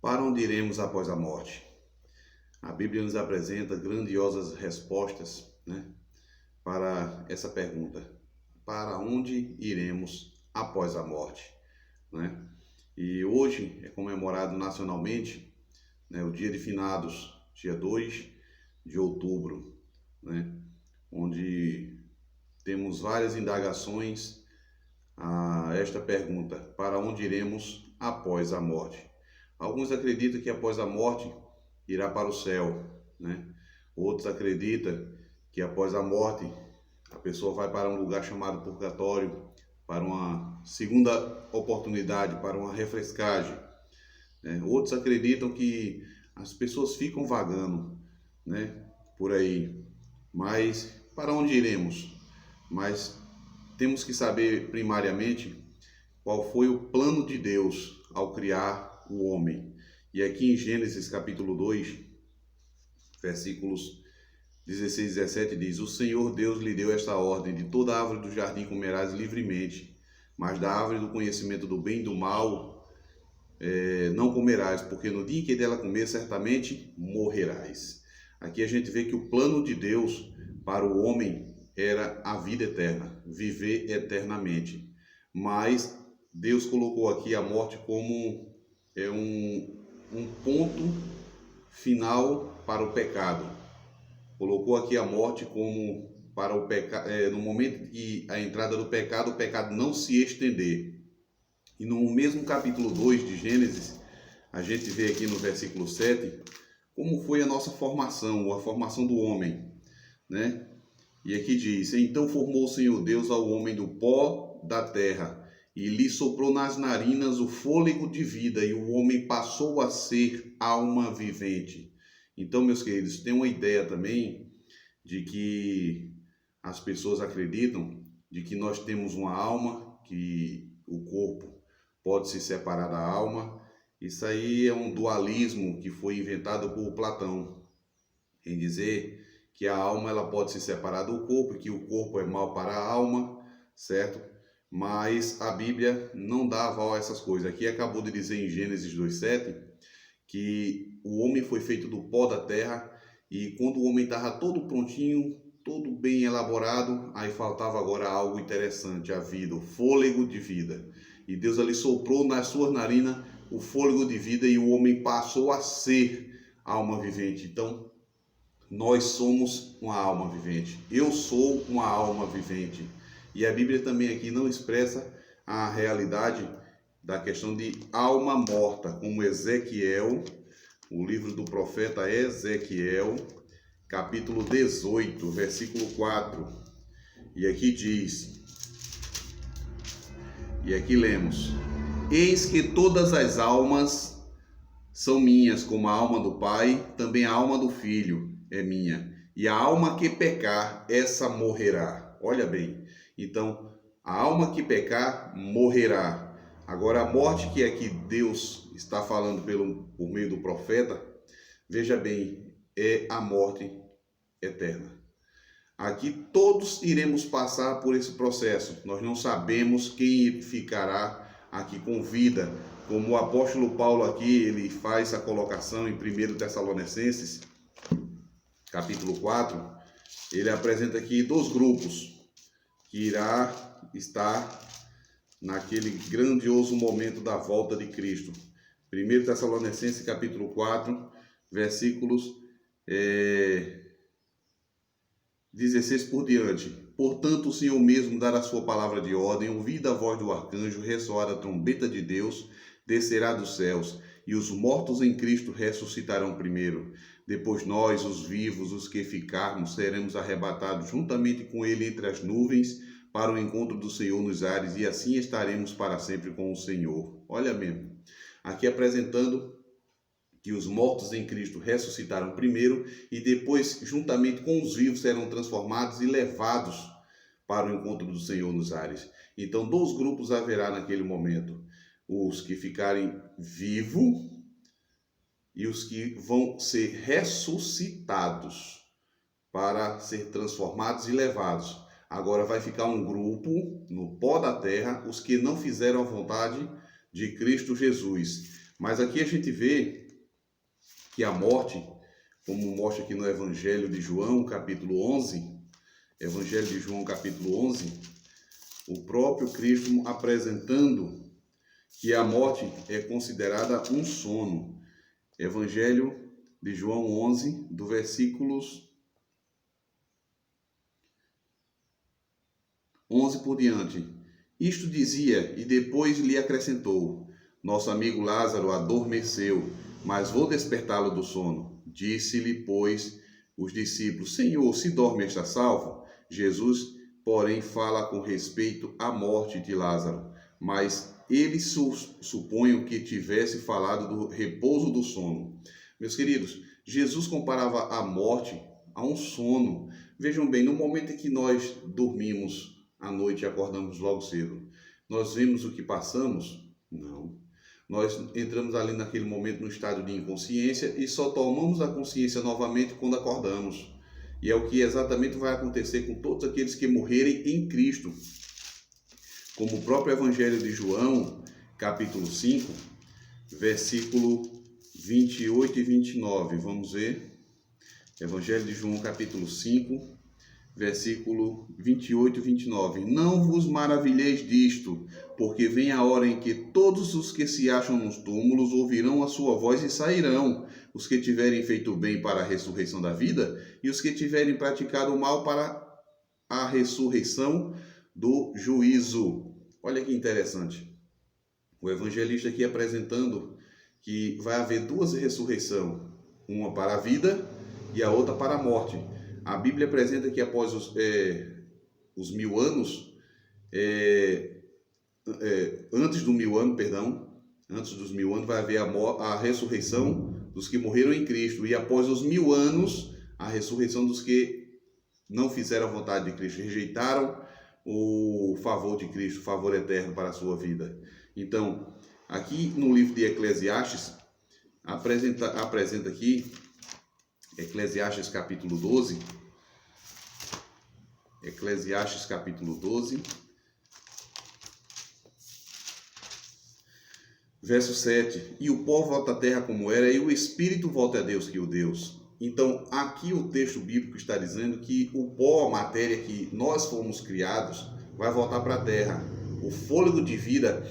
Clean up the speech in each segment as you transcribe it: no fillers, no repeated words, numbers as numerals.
Para onde iremos após a morte? A Bíblia nos apresenta grandiosas respostas, para essa pergunta. Para onde iremos após a morte? E hoje é comemorado nacionalmente, o Dia de Finados, dia 2 de outubro, onde temos várias indagações a esta pergunta: para onde iremos após a morte? Alguns acreditam que após a morte irá para o céu, Outros acreditam que após a morte a pessoa vai para um lugar chamado purgatório, para uma segunda oportunidade, para uma refrescagem. Outros acreditam que as pessoas ficam vagando, por aí. Mas para onde iremos? Mas temos que saber primariamente qual foi o plano de Deus ao criar o homem. E aqui em Gênesis capítulo 2, versículos 16 e 17 diz: O Senhor Deus lhe deu esta ordem: de toda árvore do jardim comerás livremente, mas da árvore do conhecimento do bem e do mal não comerás, porque no dia em que dela comer certamente morrerás. Aqui a gente vê que o plano de Deus para o homem era a vida eterna, viver eternamente. Mas Deus colocou aqui a morte como um ponto final para o pecado. Colocou aqui a morte como para o pecado, no momento que a entrada do pecado, o pecado não se estender. E no mesmo capítulo 2 de Gênesis, a gente vê aqui no versículo 7 como foi a nossa formação, a formação do homem, E aqui diz: Então formou o Senhor Deus ao homem do pó da terra e lhe soprou nas narinas o fôlego de vida, e o homem passou a ser alma vivente. Então, meus queridos, tem uma ideia também de que as pessoas acreditam de que nós temos uma alma, que o corpo pode se separar da alma. Isso aí é um dualismo que foi inventado por Platão, em dizer que a alma ela pode se separar do corpo, que o corpo é mal para a alma, certo? Mas a Bíblia não dá aval a essas coisas. Aqui acabou de dizer em Gênesis 2:7 que o homem foi feito do pó da terra, e quando o homem estava todo prontinho, todo bem elaborado, aí faltava agora algo interessante: a vida, o fôlego de vida. E Deus ali soprou nas suas narinas o fôlego de vida, e o homem passou a ser alma vivente. Então, nós somos uma alma vivente. Eu sou uma alma vivente. E a Bíblia também aqui não expressa a realidade da questão de alma morta, como Ezequiel, o livro do profeta Ezequiel, capítulo 18, versículo 4. E aqui diz, e aqui lemos: Eis que todas as almas são minhas, como a alma do Pai, também a alma do Filho é minha. E a alma que pecar, essa morrerá. Olha bem, então, a alma que pecar, morrerá. Agora, a morte que aqui Deus está falando por meio do profeta, veja bem, é a morte eterna. Aqui todos iremos passar por esse processo. Nós não sabemos quem ficará aqui com vida. Como o apóstolo Paulo aqui, ele faz a colocação em 1 Tessalonicenses, capítulo 4, ele apresenta aqui 2 grupos que irá estar naquele grandioso momento da volta de Cristo. 1 Tessalonicenses capítulo 4, versículos 16 por diante. Portanto, o Senhor mesmo dará a sua palavra de ordem, ouvida a voz do arcanjo, ressoada a trombeta de Deus, descerá dos céus, e os mortos em Cristo ressuscitarão primeiro. Depois nós, os vivos, os que ficarmos, seremos arrebatados juntamente com ele entre as nuvens, para o encontro do Senhor nos ares, e assim estaremos para sempre com o Senhor. Olha mesmo, aqui apresentando que os mortos em Cristo ressuscitaram primeiro, e depois, juntamente com os vivos, serão transformados e levados para o encontro do Senhor nos ares. Então, 2 grupos haverá naquele momento: os que ficarem vivos e os que vão ser ressuscitados para ser transformados e levados. Agora vai ficar um grupo no pó da terra, os que não fizeram a vontade de Cristo Jesus. Mas aqui a gente vê que a morte, como mostra aqui no Evangelho de João, capítulo 11, Evangelho de João, capítulo 11, o próprio Cristo apresentando que a morte é considerada um sono. Evangelho de João 11, do versículos 11 por diante. Isto dizia e depois lhe acrescentou: nosso amigo Lázaro adormeceu, mas vou despertá-lo do sono. Disse-lhe, pois, os discípulos: Senhor, se dorme está salvo. Jesus, porém, fala com respeito à morte de Lázaro, mas eles supunham que tivesse falado do repouso do sono. Meus queridos, Jesus comparava a morte a um sono. Vejam bem, no momento em que nós dormimos à noite e acordamos logo cedo, nós vemos o que passamos? Não. Nós entramos ali naquele momento no estado de inconsciência e só tomamos a consciência novamente quando acordamos. E é o que exatamente vai acontecer com todos aqueles que morrerem em Cristo. Como o próprio Evangelho de João, capítulo 5, versículo 28 e 29. Vamos ver. Evangelho de João, capítulo 5, versículo 28 e 29. Não vos maravilheis disto, porque vem a hora em que todos os que se acham nos túmulos ouvirão a sua voz e sairão, os que tiverem feito bem para a ressurreição da vida, e os que tiverem praticado o mal para a ressurreição do juízo. Olha que interessante. O evangelista aqui apresentando que vai haver duas ressurreições, uma para a vida e a outra para a morte. A Bíblia apresenta que após os 1000 anos, antes dos 1000 anos, vai haver a ressurreição dos que morreram em Cristo. E após os 1000 anos, a ressurreição dos que não fizeram a vontade de Cristo, rejeitaram o favor de Cristo, o favor eterno para a sua vida. Então, aqui no livro de Eclesiastes, apresenta aqui, Eclesiastes capítulo 12, Eclesiastes capítulo 12, verso 7, e o pó volta à terra como era, e o espírito volta a Deus que o Deus. Então, aqui o texto bíblico está dizendo que o pó, a matéria que nós fomos criados, vai voltar para a terra. O fôlego de vida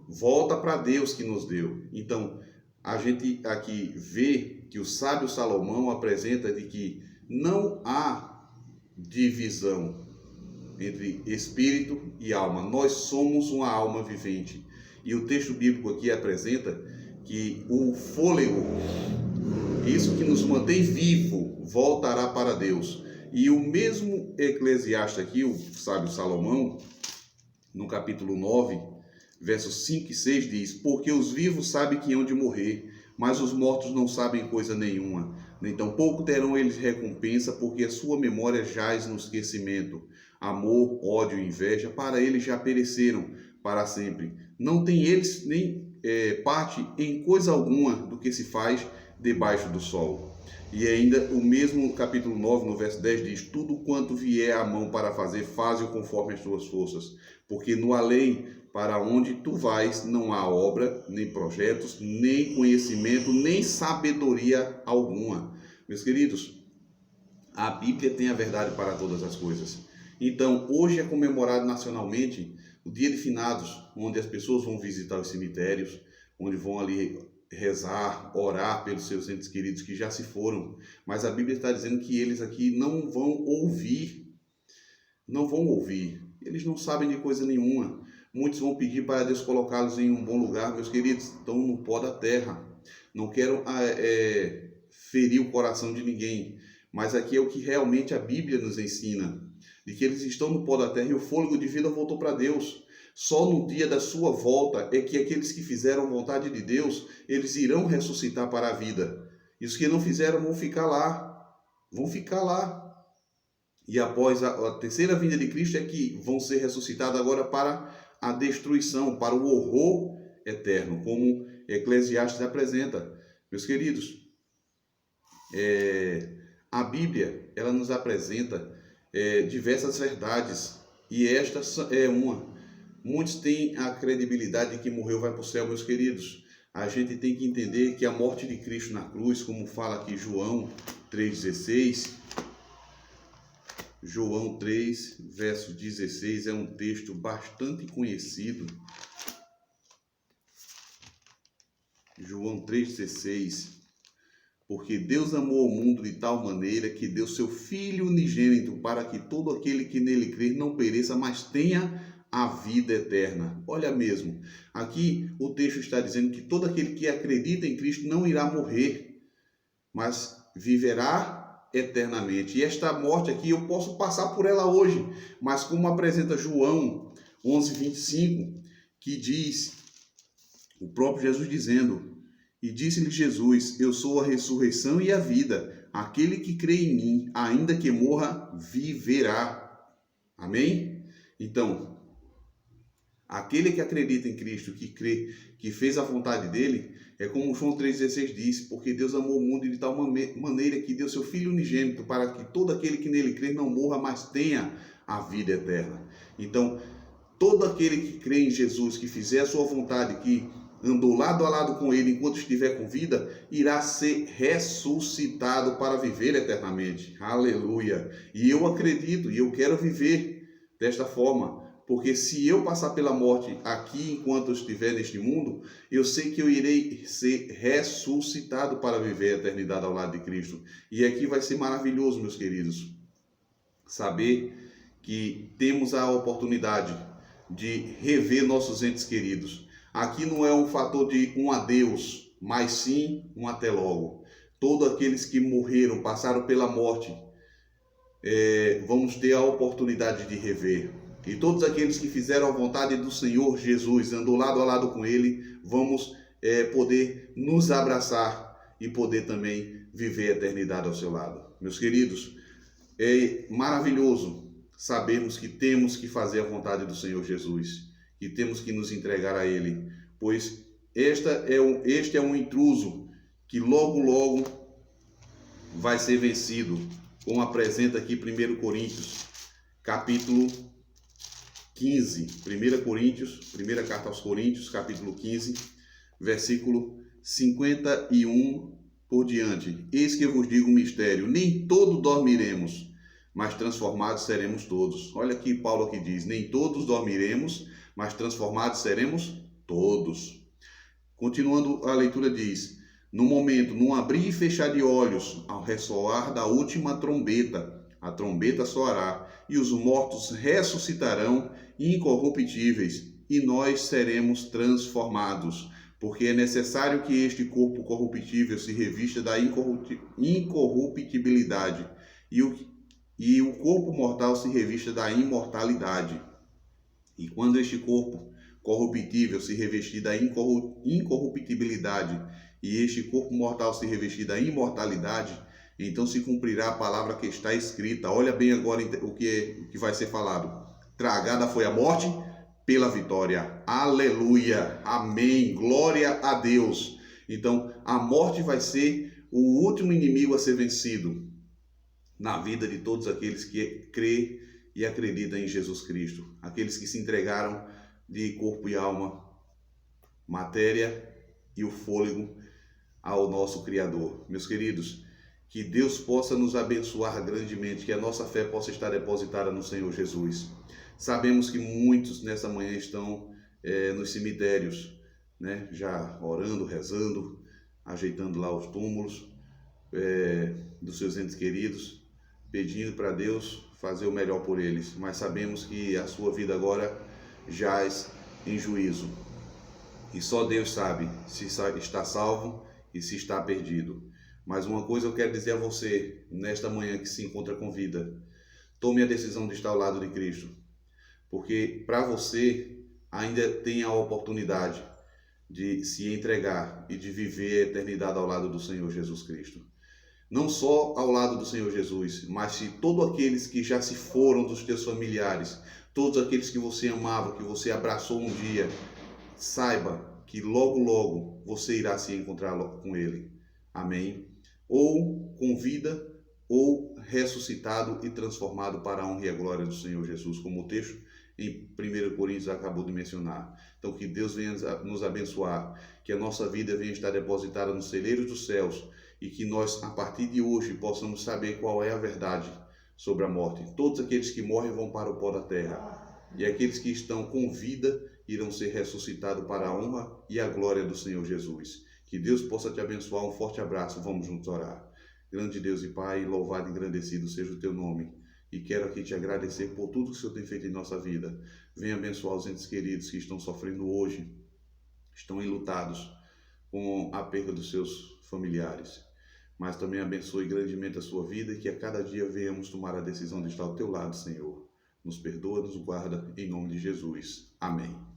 volta para Deus que nos deu. Então, a gente aqui vê que o sábio Salomão apresenta de que não há divisão entre espírito e alma. Nós somos uma alma vivente. E o texto bíblico aqui apresenta que o fôlego, isso que nos mantém vivo, voltará para Deus. E o mesmo Eclesiastes aqui, o sábio Salomão, no capítulo 9, versos 5 e 6 diz: porque os vivos sabem que hão de morrer, mas os mortos não sabem coisa nenhuma. Nem tampouco terão eles recompensa, porque a sua memória jaz no esquecimento. Amor, ódio e inveja, para eles já pereceram para sempre. Não tem eles nem parte em coisa alguma do que se faz debaixo do sol. E ainda o mesmo capítulo 9, no verso 10 diz: tudo quanto vier à mão para fazer, faze-o conforme as tuas forças, porque no além para onde tu vais não há obra, nem projetos, nem conhecimento, nem sabedoria alguma. Meus queridos, a Bíblia tem a verdade para todas as coisas. Então, hoje é comemorado nacionalmente o Dia de Finados, onde as pessoas vão visitar os cemitérios, onde vão ali rezar, orar pelos seus entes queridos que já se foram. Mas a Bíblia está dizendo que eles aqui não vão ouvir. Eles não sabem de coisa nenhuma. Muitos vão pedir para Deus colocá-los em um bom lugar. Meus queridos, estão no pó da terra. Não quero ferir o coração de ninguém, mas aqui é o que realmente a Bíblia nos ensina, de que eles estão no pó da terra e o fôlego de vida voltou para Deus. Só no dia da sua volta é que aqueles que fizeram vontade de Deus, eles irão ressuscitar para a vida. E os que não fizeram vão ficar lá. E após a terceira vinda de Cristo é que vão ser ressuscitados agora para a destruição, para o horror eterno, como Eclesiastes apresenta. Meus queridos, a Bíblia, ela nos apresenta diversas verdades, e esta é uma. Muitos têm a credibilidade de que morreu vai para o céu, meus queridos. a gente tem que entender que a morte de Cristo na cruz, como fala aqui João 3,16, João 3, verso 16, é um texto bastante conhecido. João 3,16, porque Deus amou o mundo de tal maneira que deu seu Filho unigênito para que todo aquele que nele crer não pereça, mas tenha a vida eterna. Olha mesmo, aqui o texto está dizendo que todo aquele que acredita em Cristo não irá morrer, mas viverá eternamente. E esta morte aqui eu posso passar por ela hoje, mas como apresenta João 11:25, que diz, o próprio Jesus dizendo: e disse-lhe Jesus, eu sou a ressurreição e a vida, aquele que crê em mim, ainda que morra, viverá. Amém? Então, aquele que acredita em Cristo, que crê, que fez a vontade dele, é como João 3,16 diz, porque Deus amou o mundo de tal maneira que deu seu Filho unigênito para que todo aquele que nele crê não morra, mas tenha a vida eterna. Então, todo aquele que crê em Jesus, que fizer a sua vontade, que andou lado a lado com ele enquanto estiver com vida, irá ser ressuscitado para viver eternamente. Aleluia! E eu acredito e eu quero viver desta forma. Porque se eu passar pela morte aqui enquanto eu estiver neste mundo, eu sei que eu irei ser ressuscitado para viver a eternidade ao lado de Cristo. E aqui vai ser maravilhoso, meus queridos, saber que temos a oportunidade de rever nossos entes queridos. Aqui não é um fator de um adeus, mas sim um até logo. Todos aqueles que morreram, passaram pela morte, vamos ter a oportunidade de rever. E todos aqueles que fizeram a vontade do Senhor Jesus, andou lado a lado com Ele, vamos poder nos abraçar e poder também viver a eternidade ao seu lado. Meus queridos, é maravilhoso sabermos que temos que fazer a vontade do Senhor Jesus, que temos que nos entregar a Ele, pois este é um intruso que logo vai ser vencido, como apresenta aqui 1 Coríntios, capítulo 15, 1 Coríntios, primeira carta aos Coríntios, capítulo 15, versículo 51 por diante. Eis que eu vos digo um mistério, nem todos dormiremos, mas transformados seremos todos. Olha aqui Paulo que diz, nem todos dormiremos, mas transformados seremos todos. Continuando a leitura diz, no momento, num abrir e fechar de olhos, ao ressoar da última trombeta, a trombeta soará, e os mortos ressuscitarão incorruptíveis, e nós seremos transformados, porque é necessário que este corpo corruptível se revista da incorruptibilidade, e o corpo mortal se revista da imortalidade. E quando este corpo corruptível se revestir da incorruptibilidade, e este corpo mortal se revestir da imortalidade, então se cumprirá a palavra que está escrita. Olha bem agora o que vai ser falado. Tragada foi a morte pela vitória. Aleluia. Amém. Glória a Deus. Então, a morte vai ser o último inimigo a ser vencido na vida de todos aqueles que crê e acreditam em Jesus Cristo. Aqueles que se entregaram de corpo e alma, matéria e o fôlego ao nosso Criador. Meus queridos, que Deus possa nos abençoar grandemente, que a nossa fé possa estar depositada no Senhor Jesus. Sabemos que muitos nessa manhã estão nos cemitérios, né, já orando, rezando, ajeitando lá os túmulos dos seus entes queridos, pedindo para Deus fazer o melhor por eles. Mas sabemos que a sua vida agora jaz em juízo. E só Deus sabe se está salvo e se está perdido. Mas uma coisa eu quero dizer a você, nesta manhã que se encontra com vida, tome a decisão de estar ao lado de Cristo, porque para você ainda tem a oportunidade de se entregar e de viver a eternidade ao lado do Senhor Jesus Cristo. Não só ao lado do Senhor Jesus, mas de todos aqueles que já se foram dos teus familiares, todos aqueles que você amava, que você abraçou um dia, saiba que logo você irá se encontrar com Ele. Amém? Ou com vida, ou ressuscitado e transformado para a honra e a glória do Senhor Jesus, como o texto em 1 Coríntios acabou de mencionar. Então, que Deus venha nos abençoar, que a nossa vida venha estar depositada nos celeiros dos céus e que nós, a partir de hoje, possamos saber qual é a verdade sobre a morte. Todos aqueles que morrem vão para o pó da terra e aqueles que estão com vida irão ser ressuscitados para a honra e a glória do Senhor Jesus. Que Deus possa te abençoar. Um forte abraço. Vamos juntos orar. Grande Deus e Pai, louvado e engrandecido seja o teu nome. E quero aqui te agradecer por tudo que o Senhor tem feito em nossa vida. Venha abençoar os entes queridos que estão sofrendo hoje, estão enlutados com a perda dos seus familiares. Mas também abençoe grandemente a sua vida e que a cada dia venhamos tomar a decisão de estar ao teu lado, Senhor. Nos perdoa, nos guarda, em nome de Jesus. Amém.